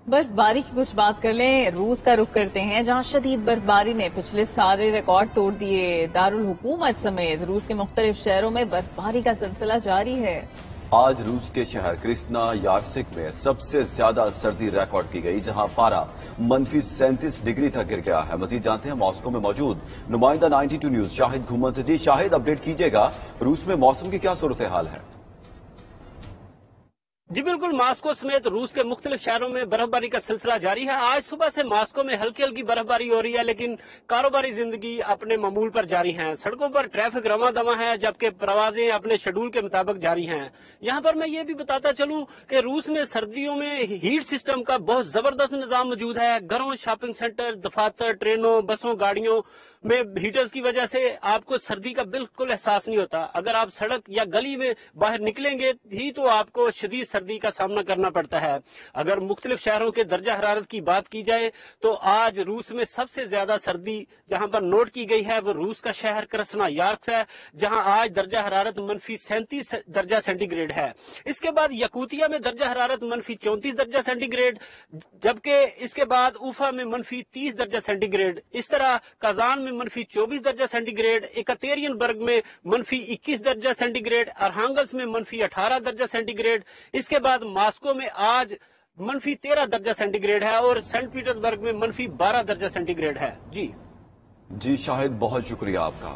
برفباری کی کچھ بات کر لیں، روس کا رخ کرتے ہیں جہاں شدید برفباری نے پچھلے سارے ریکارڈ توڑ دیے۔ دارالحکومت سمیت روس کے مختلف شہروں میں برفباری کا سلسلہ جاری ہے۔ آج روس کے شہر کرسنا یارسک میں سب سے زیادہ سردی ریکارڈ کی گئی، جہاں پارا -37 ڈگری تک گر گیا ہے۔ مزید جانتے ہیں ماسکو میں موجود نمائندہ 92 نیوز شاہد گھومن سے۔ جی شاہد، اپڈیٹ کیجیے گا، روس میں موسم کی کیا صورتحال ہے؟ جی بالکل، ماسکو سمیت روس کے مختلف شہروں میں برفباری کا سلسلہ جاری ہے۔ آج صبح سے ماسکو میں ہلکی ہلکی برفباری ہو رہی ہے، لیکن کاروباری زندگی اپنے معمول پر جاری ہیں۔ سڑکوں پر ٹریفک رواں دواں ہے، جبکہ پروازیں اپنے شیڈول کے مطابق جاری ہیں۔ یہاں پر میں یہ بھی بتاتا چلوں کہ روس میں سردیوں میں ہیٹ سسٹم کا بہت زبردست نظام موجود ہے۔ گھروں، شاپنگ سینٹر، دفاتر، ٹرینوں، بسوں، گاڑیوں میں ہیٹرز کی وجہ سے آپ کو سردی کا بالکل احساس نہیں ہوتا۔ اگر آپ سڑک یا گلی میں باہر نکلیں گے ہی تو آپ کو شدید سردی کا سامنا کرنا پڑتا ہے۔ اگر مختلف شہروں کے درجہ حرارت کی بات کی جائے تو آج روس میں سب سے زیادہ سردی جہاں پر نوٹ کی گئی ہے وہ روس کا شہر کرسنا یارسک ہے، جہاں آج درجہ حرارت -37 درجہ سینٹی گریڈ ہے۔ اس کے بعد یکوتیا میں درجہ حرارت -34 درجہ سینٹی گریڈ، جبکہ اس کے بعد اوفا میں -30 درجہ سینٹی گریڈ، اس طرح کازان میں -24 درجہ سینٹی گریڈ، ایکاترین برگ میں -21 درجہ سینٹی گریڈ، ارہانگلس میں -18 درجہ سینٹی گریڈ، اس کے بعد ماسکو میں آج -13 درجہ سینٹی گریڈ ہے اور سینٹ پیٹرز برگ میں -12 درجہ سینٹی گریڈ ہے۔ جی شاہد، بہت شکریہ آپ کا۔